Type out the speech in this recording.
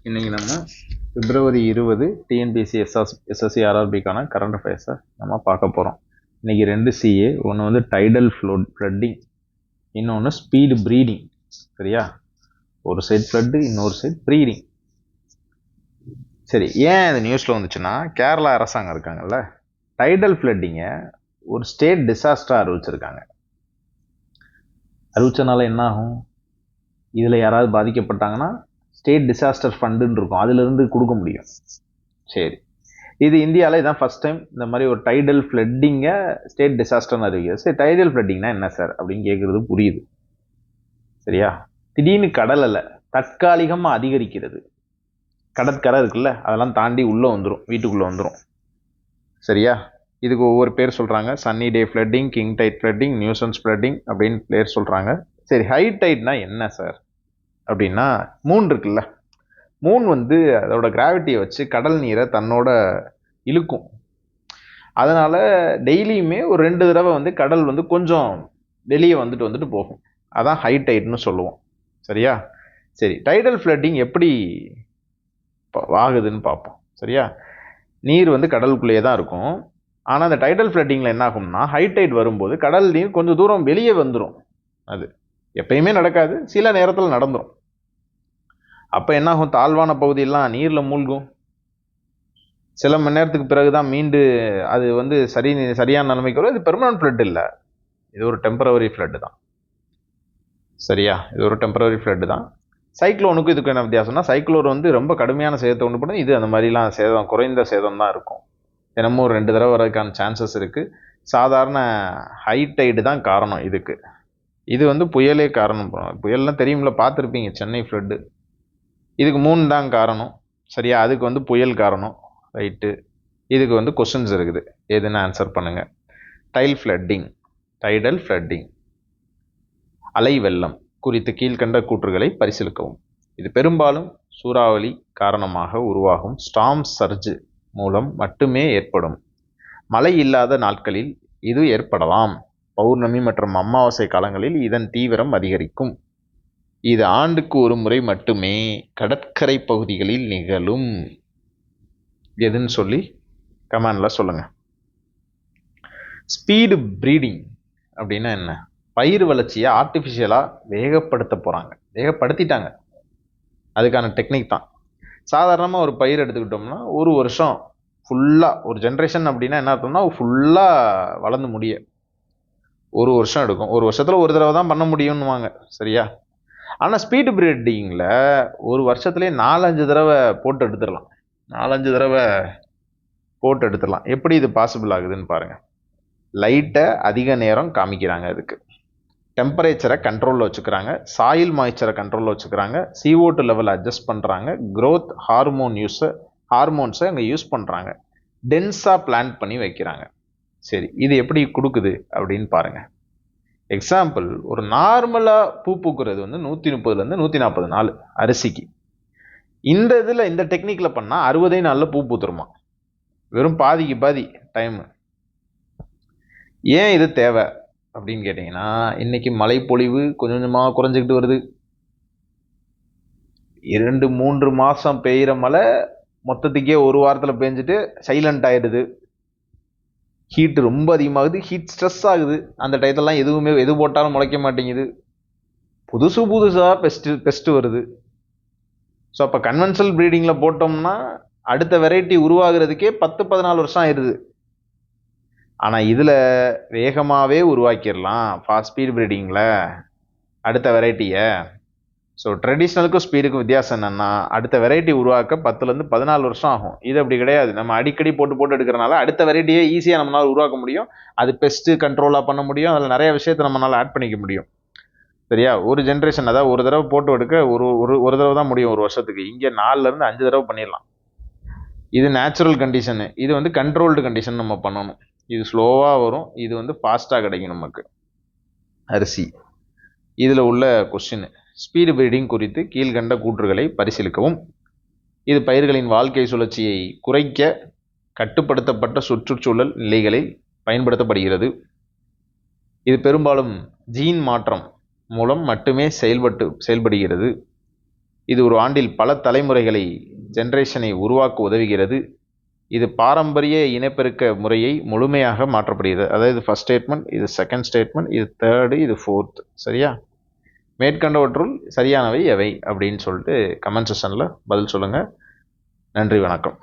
இன்றைக்கி நம்ம பிப்ரவரி 20 TNPSC SSC ஆர்ஆர்பிக்கான current அஃபேர்ஸை நம்ம பார்க்க போகிறோம். இன்றைக்கி 2 சிஏ, ஒன்று வந்து டைடல் ஃப்ளட்டிங், இன்னொன்று ஸ்பீடு ப்ரீடிங். சரியா? ஒரு சைட் ஃப்ளட்டு, இன்னொரு சைட் ப்ரீடிங். சரி, ஏன் இது நியூஸில் வந்துச்சுன்னா, கேரளா அரசாங்கம் இருக்காங்கல்ல, டைடல் ஃப்ளட்டிங்கை ஒரு ஸ்டேட் டிசாஸ்டராக அறிவிச்சிருக்காங்க. அறிவிச்சனால என்ன ஆகும்? இதில் யாராவது பாதிக்கப்பட்டாங்கன்னா ஸ்டேட் டிசாஸ்டர் ஃபண்டுன்னு இருக்கும், அதிலிருந்து கொடுக்க முடியும். சரி, இது இந்தியாவில் இதான் ஃபர்ஸ்ட் டைம் இந்த மாதிரி ஒரு டைடல் ஃப்ளட்டிங்கை ஸ்டேட் டிசாஸ்டர்னு அறிவிக்கிறது. சரி, டைடல் ஃப்ளட்டிங்னா என்ன சார் அப்படின்னு கேட்குறது புரியுது. சரியா? திடீர்னு கடலில் தற்காலிகமாக அதிகரிக்கிறது. கடற்கரை இருக்குல்ல, அதெல்லாம் தாண்டி உள்ளே வந்துடும், வீட்டுக்குள்ளே வந்துடும். சரியா? இதுக்கு ஒவ்வொரு பேர் சொல்கிறாங்க. Sunny day flooding, king tide flooding, nuisance flooding அப்படின்னு பேர் சொல்கிறாங்க. சரி, ஹை டைட்னா என்ன சார் அப்படின்னா, மூன் இருக்குல்ல, மூன் வந்து அதோட கிராவிட்டியை வச்சு கடல் நீரை தன்னோட இழுக்கும். அதனால் டெய்லியுமே ஒரு 2 தடவை வந்து கடல் வந்து கொஞ்சம் வெளியே வந்துட்டு போகும். அதான் ஹை டைட்னு சொல்லுவோம். சரியா? சரி, டைடல் ஃப்ளட்டிங் எப்படி ஆகுதுன்னு பார்ப்போம். சரியா? நீர் வந்து கடலுக்குள்ளேயே தான் இருக்கும். ஆனால் அந்த டைடல் ஃப்ளட்டிங்கில் என்ன ஆகும்னா, ஹை டைட் வரும்போது கடல் நீர் கொஞ்சம் தூரம் வெளியே வந்துடும். அது எப்பயுமே நடக்காது, சில நேரத்தில் நடந்துடும். அப்போ என்ன ஆகும்? தாழ்வான பகுதியெல்லாம் நீரில் மூழ்கும். சில மணி நேரத்துக்கு பிறகு தான் மீண்டு அது வந்து சரியான நிலைமைக்கு வரும். இது பெர்மனன்ட் ஃப்ளட் இல்லை, இது ஒரு டெம்பரவரி ஃப்ளட்டு தான். சரியா? இது ஒரு டெம்பரவரி ஃப்ளட்டு தான். சைக்ளோனுக்கும் இதுக்கு என்ன வித்தியாசம்னா, சைக்ளோன் வந்து ரொம்ப கடுமையான சேதத்தை உண்டு பண்ணும். இது அந்த மாதிரிலாம் சேதம், குறைந்த சேதம் தான் இருக்கும். தினமும் 2 தடவை வரதுக்கான சான்சஸ் இருக்குது. சாதாரண ஹை டைடு தான் காரணம் இதுக்கு. இது வந்து புயலே காரணம். புயல்லாம் தெரியும்ல, பார்த்துருப்பீங்க, சென்னை ஃப்ளட்டு. இதுக்கு 3 தான் காரணம். சரியா? அதுக்கு வந்து புயல் காரணம். ரைட்டு. இதுக்கு வந்து கொஸ்டின்ஸ் இருக்குது, எதுன்னு ஆன்சர் பண்ணுங்கள். டைடல் ஃப்ளட்டிங் அலை வெள்ளம் குறித்து கீழ்கண்ட கூற்றுகளை பரிசீலிக்கவும். இது பெரும்பாலும் சூறாவளி காரணமாக உருவாகும் ஸ்டார்ம் சர்ஜ் மூலம் மட்டுமே ஏற்படும். மழை இல்லாத நாட்களில் இது ஏற்படலாம். பௌர்ணமி மற்றும் அமாவாசை காலங்களில் இதன் தீவிரம் அதிகரிக்கும். இது ஆண்டுக்கு ஒரு முறை மட்டுமே கடற்கரை பகுதிகளில் நிகழும். எதுன்னு சொல்லி கமெண்டில் சொல்லுங்கள். ஸ்பீடு ப்ரீடிங் அப்படின்னா என்ன? பயிர் வளர்ச்சியை ஆர்டிஃபிஷியலாக வேகப்படுத்திட்டாங்க. அதுக்கான டெக்னிக் தான். சாதாரணமாக ஒரு பயிர் எடுத்துக்கிட்டோம்னா ஒரு வருஷம் ஃபுல்லாக, ஒரு ஜென்ரேஷன் அப்படின்னா என்ன அர்த்தம்னா ஃபுல்லாக வளர்ந்து முடிய 1 வருஷம் எடுக்கும். 1 வருஷத்தில் ஒரு தடவை தான் பண்ண முடியும்னுவாங்க. சரியா? ஆனால் ஸ்பீடு ப்ரீடிங்கில் ஒரு வருஷத்துலேயே 4-5 தடவை போட்டு எடுத்துடலாம். 4-5 தடவை போட்டு எடுத்துடலாம். எப்படி இது பாசிபிள் ஆகுதுன்னு பாருங்கள். லைட்டை அதிக நேரம் காமிக்கிறாங்க. அதுக்கு டெம்பரேச்சரை கண்ட்ரோலில் வச்சுக்கிறாங்க, சாயில் மாய்ச்சரை கண்ட்ரோலில் வச்சுக்கிறாங்க, CO2 லெவல் அட்ஜஸ்ட் பண்ணுறாங்க, க்ரோத் ஹார்மோன்ஸை அங்கே யூஸ் பண்ணுறாங்க, டென்ஸாக பிளான் பண்ணி வைக்கிறாங்க. சரி, இது எப்படி கொடுக்குது அப்படின்னு பாருங்கள். எக்ஸாம்பிள், ஒரு நார்மலாக பூ பூக்கிறது வந்து 130லேருந்து 140 நாள் அரிசிக்கு. இந்த இதில், இந்த டெக்னிக்கில் பண்ணால் 60 நாளில் பூ பூத்துருமா. வெறும் பாதிக்கு பாதி டைமு. ஏன் இது தேவை அப்படின்னு கேட்டிங்கன்னா, இன்றைக்கி மழைப்பொழிவு கொஞ்சம் கொஞ்சமாக குறைஞ்சிக்கிட்டு வருது. 2-3 மாதம் பெய்கிற மழை மொத்தத்துக்கே ஒரு வாரத்தில் பெஞ்சிட்டு சைலண்ட் ஆகிடுது. ஹீட்டு ரொம்ப அதிகமாகுது, ஹீட் ஸ்ட்ரெஸ் ஆகுது. அந்த டயத்துலலாம் எது போட்டாலும் முளைக்க மாட்டேங்குது. புதுசாக பெஸ்ட்டு வருது. ஸோ அப்போ கன்வென்ஷனல் ப்ரீடிங்கில் போட்டோம்னா அடுத்த வெரைட்டி உருவாகிறதுக்கே 10-14 வருஷம் ஆயிடுது. ஆனால் இதில் வேகமாகவே உருவாக்கிடலாம் ஃபாஸ்ட் ஸ்பீட் ப்ரீடிங்கில் அடுத்த வெரைட்டியை. ஸோ ட்ரெடிஷ்னலுக்கும் ஸ்பீடுக்கும் வித்தியாசம் என்னென்னா, அடுத்த வெரைட்டி உருவாக்க 10-14 வருஷம் ஆகும். இது அப்படி கிடையாது. நம்ம அடிக்கடி போட்டு எடுக்கிறனால அடுத்த வெரைட்டியை ஈஸியாக நம்மளால் உருவாக்க முடியும். அது பெஸ்ட்டு கண்ட்ரோலாக பண்ண முடியும். அதில் நிறைய விஷயத்தை நம்மளால் ஆட் பண்ணிக்க முடியும். சரியா? ஒரு ஜென்ரேஷன், அதாவது ஒரு தடவை போட்டு எடுக்க ஒரு தடவை தான் முடியும் ஒரு வருஷத்துக்கு. இங்கே 4-5 தடவை பண்ணிடலாம். இது நேச்சுரல் கண்டிஷனு. இது வந்து கண்ட்ரோல்டு கண்டிஷன் நம்ம பண்ணணும். இது ஸ்லோவாக வரும், இது வந்து ஃபாஸ்ட்டாக கிடைக்கும் நமக்கு அரிசி. இதில் உள்ள கொஸ்டின், ஸ்பீடு ப்ரீடிங் குறித்து கீழ்கண்ட கூற்றுகளை பரிசீலிக்கவும். இது பயிர்களின் வாழ்க்கை சுழற்சியை குறைக்க கட்டுப்படுத்தப்பட்ட சுற்றுச்சூழல் நிலைகளில் பயன்படுத்தப்படுகிறது. இது பெரும்பாலும் ஜீன் மாற்றம் மூலம் மட்டுமே செயல்படுகிறது. இது ஒரு ஆண்டில் பல தலைமுறைகளை ஜென்ரேஷனை உருவாக்க உதவுகிறது. இது பாரம்பரிய இனப்பெருக்க முறையை முழுமையாக மாற்றப்படுகிறது. அதாவது ஃபர்ஸ்ட் ஸ்டேட்மெண்ட், இது செகண்ட் ஸ்டேட்மெண்ட், இது தேர்டு, இது ஃபோர்த். சரியா? மேற்கண்டவற்றுள் சரியானவை எவை அப்படின்னு சொல்லிட்டு கமெண்ட் செக்ஷனில் பதில் சொல்லுங்கள். நன்றி, வணக்கம்.